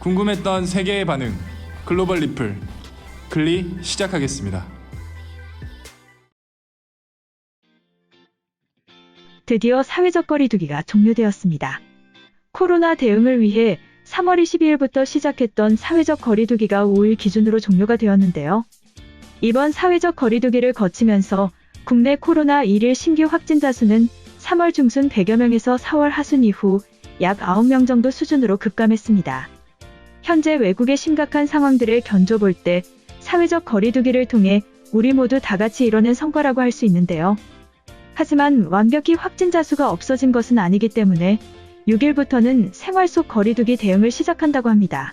궁금했던 세계의 반응, 글로벌 리플, 글리 시작하겠습니다. 드디어 사회적 거리두기가 종료되었습니다. 코로나 대응을 위해 3월 22일부터 시작했던 사회적 거리두기가 5일 기준으로 종료가 되었는데요. 이번 사회적 거리두기를 거치면서 국내 코로나 1일 신규 확진자 수는 3월 중순 100여 명에서 4월 하순 이후 약 9명 정도 수준으로 급감했습니다. 현재 외국의 심각한 상황들을 견줘볼 때 사회적 거리두기를 통해 우리 모두 다 같이 이뤄낸 성과라고 할 수 있는데요. 하지만 완벽히 확진자 수가 없어진 것은 아니기 때문에 6일부터는 생활 속 거리두기 대응을 시작한다고 합니다.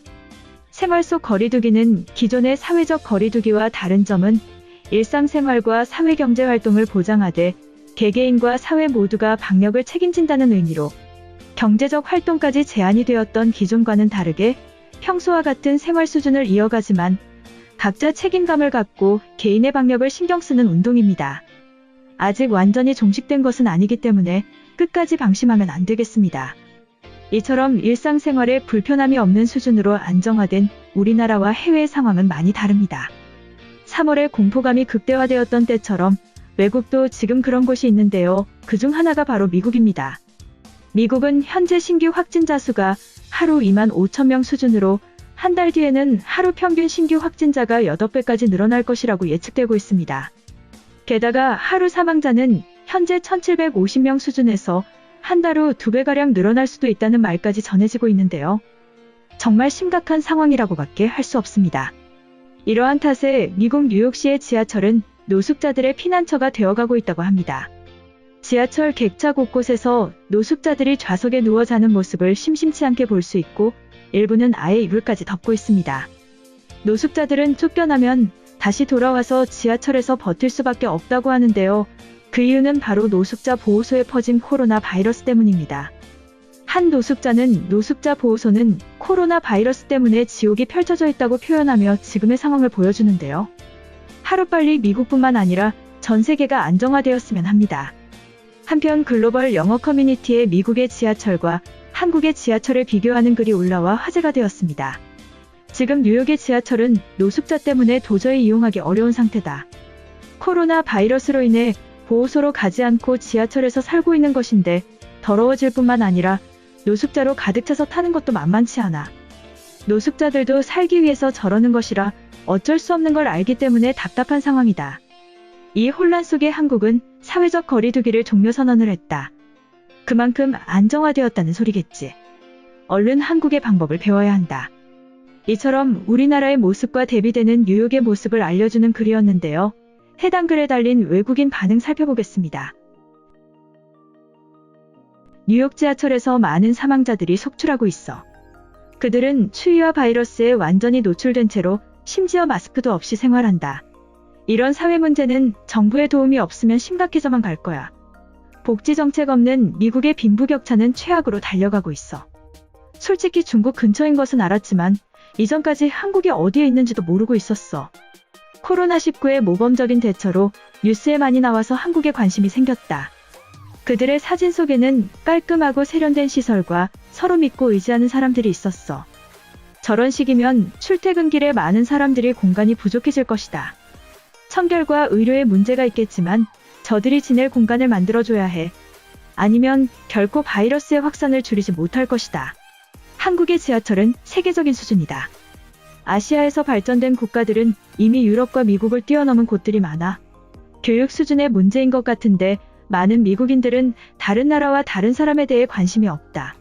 생활 속 거리두기는 기존의 사회적 거리두기와 다른 점은 일상생활과 사회경제활동을 보장하되 개개인과 사회 모두가 방역을 책임진다는 의미로 경제적 활동까지 제한이 되었던 기존과는 다르게 평소와 같은 생활 수준을 이어가지만 각자 책임감을 갖고 개인의 방역을 신경 쓰는 운동입니다. 아직 완전히 종식된 것은 아니기 때문에 끝까지 방심하면 안 되겠습니다. 이처럼 일상생활에 불편함이 없는 수준으로 안정화된 우리나라와 해외의 상황은 많이 다릅니다. 3월에 공포감이 극대화되었던 때처럼 외국도 지금 그런 곳이 있는데요. 그중 하나가 바로 미국입니다. 미국은 현재 신규 확진자 수가 하루 2만 5천 명 수준으로 한 달 뒤에는 하루 평균 신규 확진자가 8배까지 늘어날 것이라고 예측되고 있습니다. 게다가 하루 사망자는 현재 1,750명 수준에서 한 달 후 2배가량 늘어날 수도 있다는 말까지 전해지고 있는데요. 정말 심각한 상황이라고밖에 할 수 없습니다. 이러한 탓에 미국 뉴욕시의 지하철은 노숙자들의 피난처가 되어가고 있다고 합니다. 지하철 객차 곳곳에서 노숙자들이 좌석에 누워 자는 모습을 심심치 않게 볼 수 있고 일부는 아예 이불까지 덮고 있습니다. 노숙자들은 쫓겨나면 다시 돌아와서 지하철에서 버틸 수밖에 없다고 하는데요. 그 이유는 바로 노숙자 보호소에 퍼진 코로나 바이러스 때문입니다. 한 노숙자는 노숙자 보호소는 코로나 바이러스 때문에 지옥이 펼쳐져 있다고 표현하며 지금의 상황을 보여주는데요. 하루빨리 미국뿐만 아니라 전 세계가 안정화되었으면 합니다. 한편 글로벌 영어 커뮤니티에 미국의 지하철과 한국의 지하철을 비교하는 글이 올라와 화제가 되었습니다. 지금 뉴욕의 지하철은 노숙자 때문에 도저히 이용하기 어려운 상태다. 코로나 바이러스로 인해 보호소로 가지 않고 지하철에서 살고 있는 것인데 더러워질 뿐만 아니라 노숙자로 가득 차서 타는 것도 만만치 않아. 노숙자들도 살기 위해서 저러는 것이라 어쩔 수 없는 걸 알기 때문에 답답한 상황이다. 이 혼란 속에 한국은 사회적 거리두기를 종료 선언을 했다. 그만큼 안정화되었다는 소리겠지. 얼른 한국의 방법을 배워야 한다. 이처럼 우리나라의 모습과 대비되는 뉴욕의 모습을 알려주는 글이었는데요. 해당 글에 달린 외국인 반응 살펴보겠습니다. 뉴욕 지하철에서 많은 사망자들이 속출하고 있어. 그들은 추위와 바이러스에 완전히 노출된 채로 심지어 마스크도 없이 생활한다. 이런 사회 문제는 정부의 도움이 없으면 심각해져만 갈 거야. 복지 정책 없는 미국의 빈부격차는 최악으로 달려가고 있어. 솔직히 중국 근처인 것은 알았지만 이전까지 한국이 어디에 있는지도 모르고 있었어. 코로나19의 모범적인 대처로 뉴스에 많이 나와서 한국에 관심이 생겼다. 그들의 사진 속에는 깔끔하고 세련된 시설과 서로 믿고 의지하는 사람들이 있었어. 저런 식이면 출퇴근길에 많은 사람들이 공간이 부족해질 것이다. 청결과 의료에 문제가 있겠지만 저들이 지낼 공간을 만들어줘야 해. 아니면 결코 바이러스의 확산을 줄이지 못할 것이다. 한국의 지하철은 세계적인 수준이다. 아시아에서 발전된 국가들은 이미 유럽과 미국을 뛰어넘은 곳들이 많아. 교육 수준의 문제인 것 같은데 많은 미국인들은 다른 나라와 다른 사람에 대해 관심이 없다.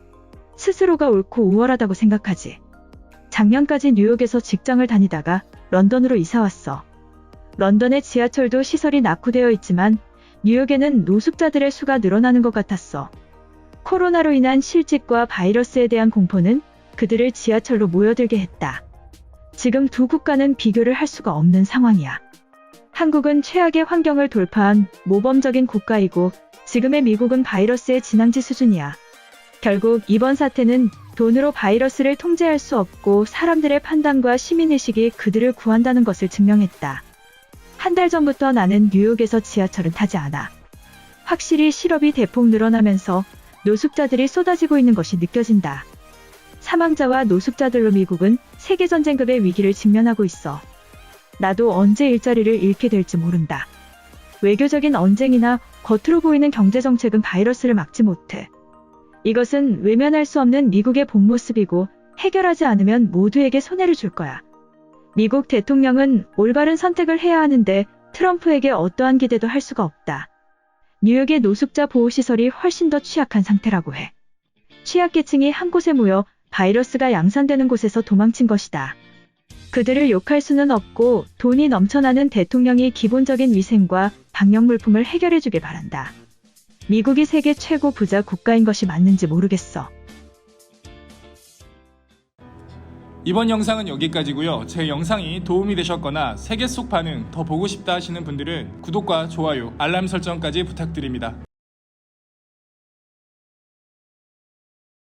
스스로가 옳고 우월하다고 생각하지. 작년까지 뉴욕에서 직장을 다니다가 런던으로 이사왔어. 런던의 지하철도 시설이 낙후되어 있지만 뉴욕에는 노숙자들의 수가 늘어나는 것 같았어. 코로나로 인한 실직과 바이러스에 대한 공포는 그들을 지하철로 모여들게 했다. 지금 두 국가는 비교를 할 수가 없는 상황이야. 한국은 최악의 환경을 돌파한 모범적인 국가이고 지금의 미국은 바이러스의 진앙지 수준이야. 결국 이번 사태는 돈으로 바이러스를 통제할 수 없고 사람들의 판단과 시민의식이 그들을 구한다는 것을 증명했다. 한 달 전부터 나는 뉴욕에서 지하철은 타지 않아. 확실히 실업이 대폭 늘어나면서 노숙자들이 쏟아지고 있는 것이 느껴진다. 사망자와 노숙자들로 미국은 세계전쟁급의 위기를 직면하고 있어. 나도 언제 일자리를 잃게 될지 모른다. 외교적인 언쟁이나 겉으로 보이는 경제정책은 바이러스를 막지 못해. 이것은 외면할 수 없는 미국의 본 모습이고 해결하지 않으면 모두에게 손해를 줄 거야. 미국 대통령은 올바른 선택을 해야 하는데 트럼프에게 어떠한 기대도 할 수가 없다. 뉴욕의 노숙자 보호시설이 훨씬 더 취약한 상태라고 해. 취약계층이 한 곳에 모여 바이러스가 양산되는 곳에서 도망친 것이다. 그들을 욕할 수는 없고 돈이 넘쳐나는 대통령이 기본적인 위생과 방역 물품을 해결해 주길 바란다. 미국이 세계 최고 부자 국가인 것이 맞는지 모르겠어. 이번 영상은 여기까지고요. 제 영상이 도움이 되셨거나 세계 속 반응 더 보고 싶다 하시는 분들은 구독과 좋아요, 알람 설정까지 부탁드립니다.